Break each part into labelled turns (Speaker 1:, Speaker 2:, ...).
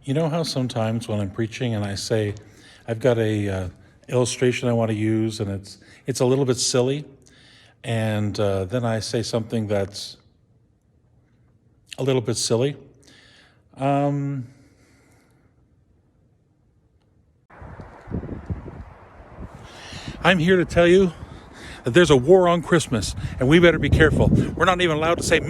Speaker 1: You know how sometimes when I'm preaching and I say, I've got a illustration I want to use, and it's a little bit silly, and then I say something that's a little bit silly. I'm here to tell you that there's a war on Christmas, and we better be careful. We're not even allowed to say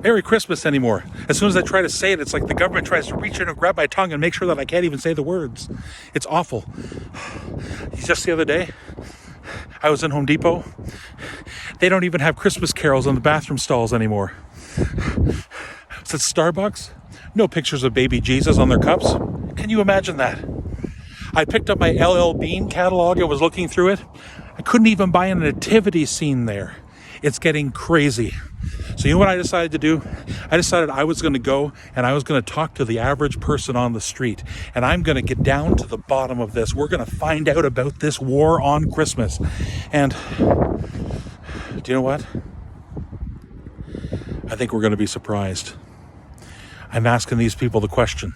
Speaker 1: Merry Christmas anymore. As soon as I try to say it, it's like the government tries to reach in and grab my tongue and make sure that I can't even say the words. It's awful. Just the other day, I was in Home Depot. They don't even have Christmas carols on the bathroom stalls anymore. It's at Starbucks. No pictures of baby Jesus on their cups. Can you imagine that? I picked up my LL Bean catalog. I was looking through it. I couldn't even buy a nativity scene there. It's getting crazy. So you know what I decided to do? I decided I was going to go and I was going to talk to the average person on the street. And I'm going to get down to the bottom of this. We're going to find out about this war on Christmas. And do you know what? I think we're going to be surprised. I'm asking these people the question.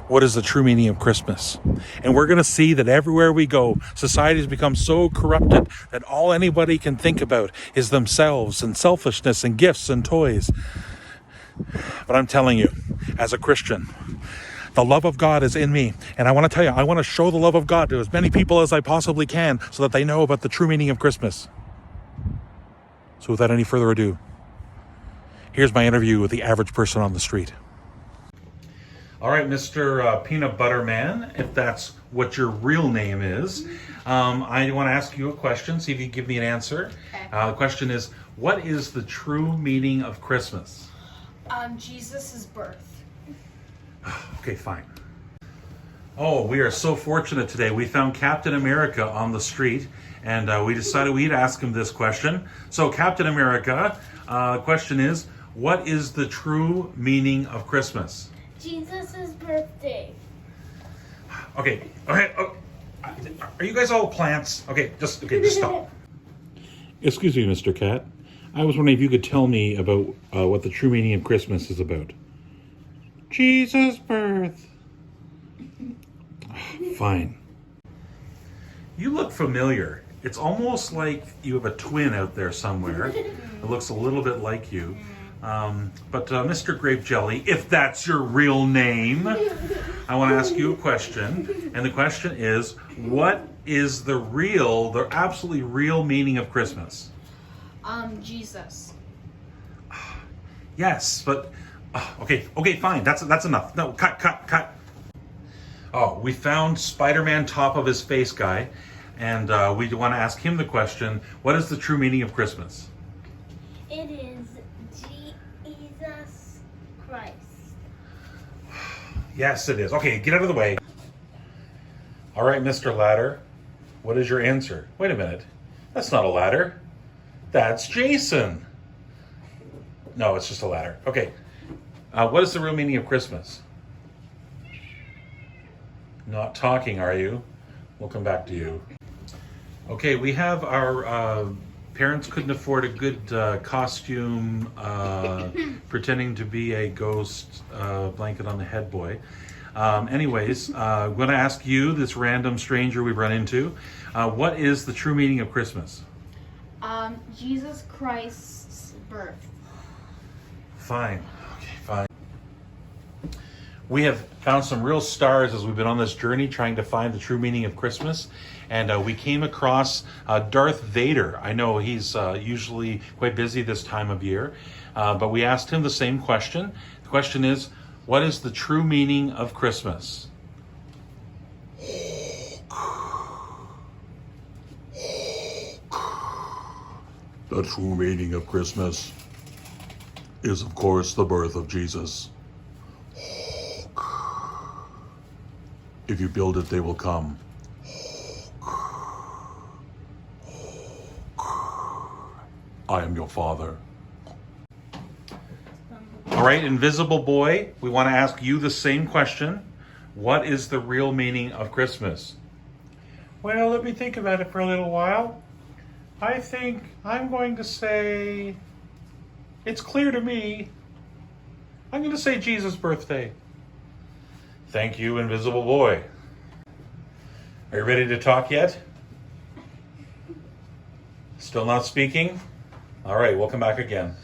Speaker 1: What is the true meaning of Christmas? And we're going to see that everywhere we go, society has become so corrupted that all anybody can think about is themselves and selfishness and gifts and toys. But I'm telling you, as a Christian, the love of God is in me. And I want to tell you, I want to show the love of God to as many people as I possibly can so that they know about the true meaning of Christmas. So without any further ado, here's my interview with the average person on the street. All right, Mr. Peanut Butter Man, if that's what your real name is, I want to ask you a question, see if you can give me an answer. Okay. The question is, what is the true meaning of Christmas?
Speaker 2: Jesus' birth.
Speaker 1: Okay, fine. Oh, we are so fortunate today. We found Captain America on the street, and we decided we'd ask him this question. So, Captain America, the question is, what is the true meaning of Christmas?
Speaker 2: Jesus' birthday.
Speaker 1: Okay. Are you guys all plants? Just stop. Excuse me, Mr. Cat. I was wondering if you could tell me about what the true meaning of Christmas is about. Jesus' birth. Fine. You look familiar. It's almost like you have a twin out there somewhere. It looks a little bit like you. But Mr. Grape Jelly, if that's your real name, I want to ask you a question. And the question is, what is the absolutely real meaning of Christmas?
Speaker 2: Jesus.
Speaker 1: Yes, but okay, fine. That's enough. No, cut. Oh, we found Spider-Man top of his face guy, and we want to ask him the question, what is the true meaning of Christmas?
Speaker 2: It is Jesus Christ.
Speaker 1: Yes, it is. Okay, get out of the way. All right, Mr. Ladder, what is your answer? Wait a minute. That's not a ladder. That's Jason. No, it's just a ladder. Okay. What is the real meaning of Christmas? Not talking, are you? We'll come back to you. Okay, we have our parents couldn't afford a good costume pretending to be a ghost blanket on the head boy. Anyways, I'm going to ask you, this random stranger we've run into, what is the true meaning of Christmas?
Speaker 2: Jesus Christ's birth.
Speaker 1: Fine. Okay, fine. We have found some real stars as we've been on this journey trying to find the true meaning of Christmas. And we came across Darth Vader. I know he's usually quite busy this time of year, but we asked him the same question. The question is, what is the true meaning of Christmas?
Speaker 3: The true meaning of Christmas is, of course, the birth of Jesus. If you build it, they will come. I am your father.
Speaker 1: All right, Invisible Boy, we want to ask you the same question. What is the real meaning of Christmas? Well, let me think about it for a little while. I think I'm going to say It's clear to me. I'm going to say Jesus' birthday. Thank you, invisible boy. Are you ready to talk yet? Still not speaking? All right, we'll come back again.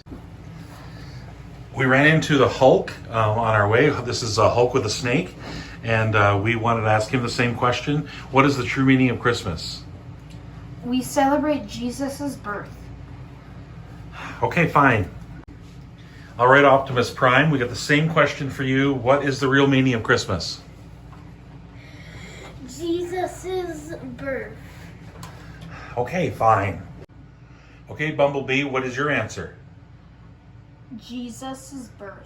Speaker 1: We ran into the Hulk on our way. This is a Hulk with a snake. And we wanted to ask him the same question. What is the true meaning of Christmas?
Speaker 2: We celebrate Jesus' birth.
Speaker 1: Okay, fine. All right, Optimus Prime, we got the same question for you. What is the real meaning of Christmas?
Speaker 2: Jesus' birth.
Speaker 1: Okay, fine. Okay, Bumblebee, what is your answer?
Speaker 2: Jesus' birth.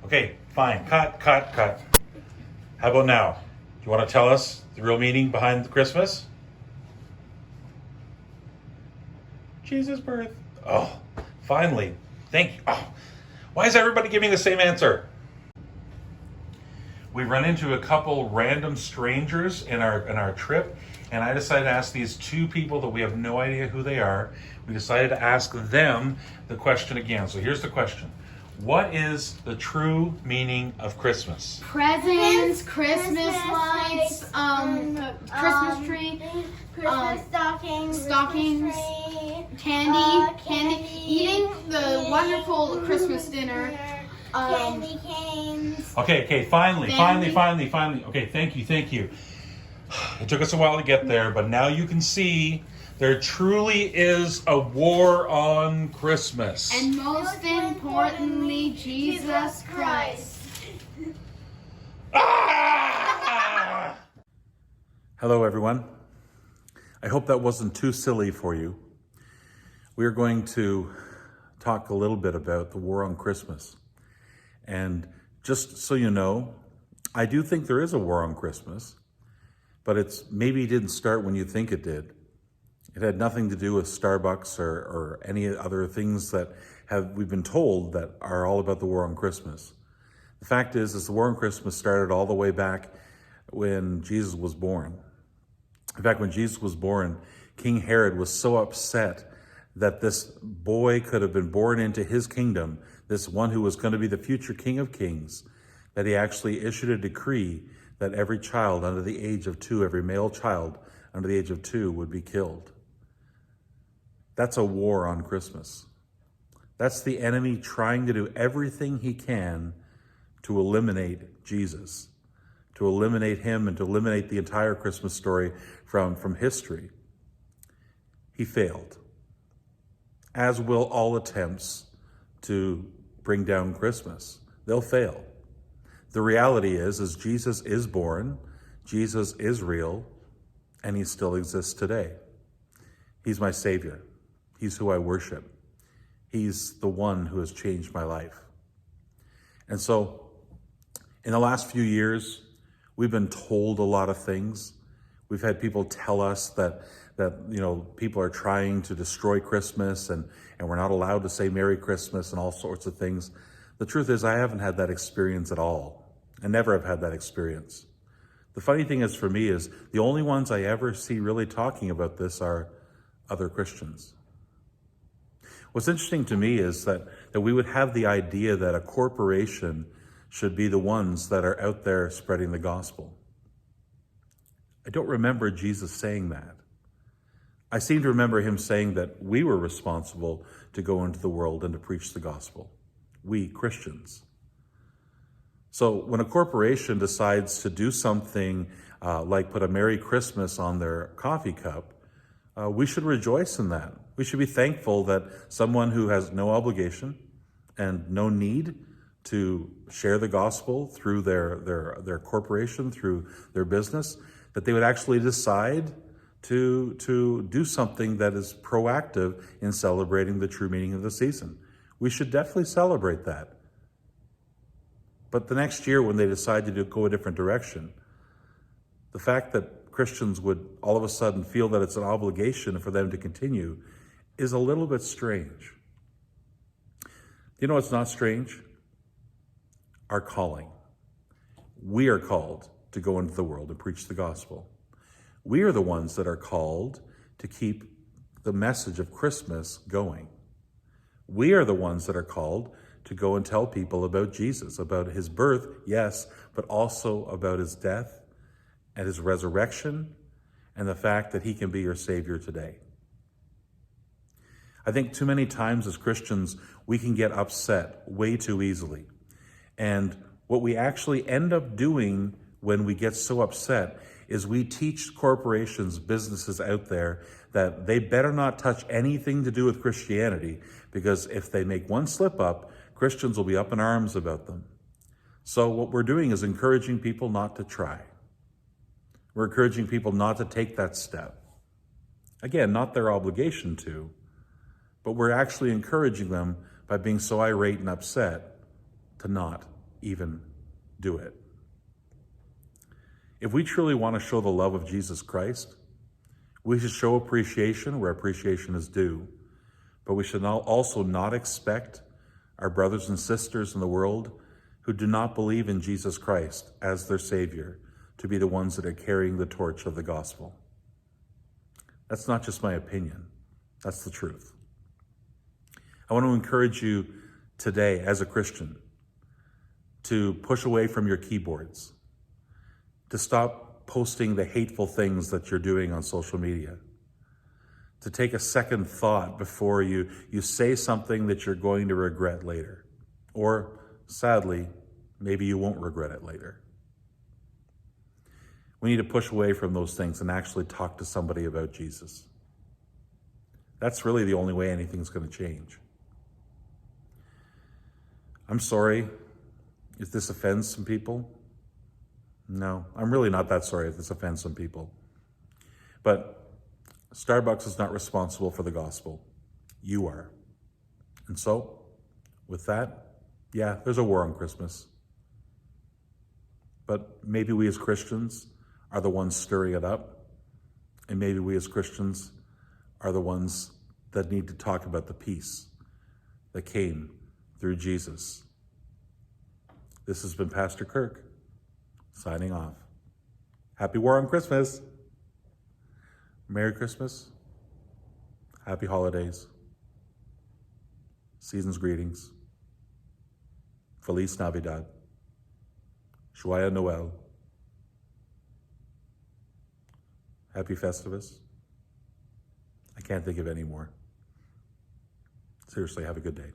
Speaker 1: Okay, fine. Cut. How about now? Do you want to tell us the real meaning behind Christmas? Jesus' birth. Oh, finally. Thank you. Oh, why is everybody giving the same answer? We run into a couple random strangers in our trip, and I decided to ask these two people that we have no idea who they are. We decided to ask them the question again. So here's the question. What is the true meaning of Christmas?
Speaker 2: Presents, Christmas lights, Christmas tree,
Speaker 4: Christmas stockings,
Speaker 2: stockings,
Speaker 4: Christmas tree,
Speaker 2: candy, eating the wonderful Christmas dinner.
Speaker 4: Candy canes.
Speaker 1: Okay, finally. Okay, thank you. It took us a while to get there, but now you can see there truly is a war on Christmas.
Speaker 2: And most importantly, Jesus Christ.
Speaker 1: Ah! Hello, everyone. I hope that wasn't too silly for you. We are going to talk a little bit about the war on Christmas. And just so you know, I do think there is a war on Christmas, but maybe it didn't start when you think it did. It had nothing to do with Starbucks or any other things that we've been told that are all about the war on Christmas. The fact is the war on Christmas started all the way back when Jesus was born. In fact, when Jesus was born, King Herod was so upset that this boy could have been born into his kingdom, this one who was going to be the future King of Kings, that he actually issued a decree that every child under the age of 2, every male child under the age of 2 would be killed. That's a war on Christmas. That's the enemy trying to do everything he can to eliminate Jesus, to eliminate him and to eliminate the entire Christmas story from history. He failed, as will all attempts to bring down Christmas. They'll fail. The reality is Jesus is born, Jesus is real, and he still exists today. He's my Savior. He's who I worship. He's the one who has changed my life. And so, in the last few years, we've been told a lot of things. We've had people tell us that people are trying to destroy Christmas and we're not allowed to say Merry Christmas and all sorts of things. The truth is, I haven't had that experience at all. I never have had that experience. The funny thing is for me is the only ones I ever see really talking about this are other Christians. What's interesting to me is that we would have the idea that a corporation should be the ones that are out there spreading the gospel. I don't remember Jesus saying that. I seem to remember him saying that we were responsible to go into the world and to preach the gospel. We Christians. So when a corporation decides to do something like put a Merry Christmas on their coffee cup, we should rejoice in that. We should be thankful that someone who has no obligation and no need to share the gospel through their corporation, through their business, that they would actually decide to do something that is proactive in celebrating the true meaning of the season. We should definitely celebrate that. But the next year when they decide to go a different direction, the fact that Christians would all of a sudden feel that it's an obligation for them to continue is a little bit strange. You know what's not strange? Our calling. We are called to go into the world and preach the gospel. We are the ones that are called to keep the message of Christmas going. We are the ones that are called to go and tell people about Jesus, about his birth, yes, but also about his death and his resurrection and the fact that he can be your Savior today. I think too many times as Christians, we can get upset way too easily. And what we actually end up doing when we get so upset is we teach corporations, businesses out there that they better not touch anything to do with Christianity, because if they make one slip up, Christians will be up in arms about them. So what we're doing is encouraging people not to try. We're encouraging people not to take that step. Again, not their obligation to, but we're actually encouraging them by being so irate and upset to not even do it. If we truly want to show the love of Jesus Christ, we should show appreciation where appreciation is due, but we should also not expect our brothers and sisters in the world who do not believe in Jesus Christ as their Savior to be the ones that are carrying the torch of the gospel. That's not just my opinion. That's the truth. I want to encourage you today as a Christian to push away from your keyboards, to stop posting the hateful things that you're doing on social media, to take a second thought before you say something that you're going to regret later. Or, sadly, maybe you won't regret it later. We need to push away from those things and actually talk to somebody about Jesus. That's really the only way anything's going to change. I'm sorry if this offends some people. No, I'm really not that sorry if this offends some people. But Starbucks is not responsible for the gospel. You are. And so, with that, yeah, there's a war on Christmas. But maybe we as Christians are the ones stirring it up. And maybe we as Christians are the ones that need to talk about the peace that came through Jesus. This has been Pastor Kirk, signing off. Happy War on Christmas. Merry Christmas. Happy holidays. Season's greetings. Feliz Navidad. Joyeux Noel. Happy Festivus. I can't think of any more. Seriously, have a good day.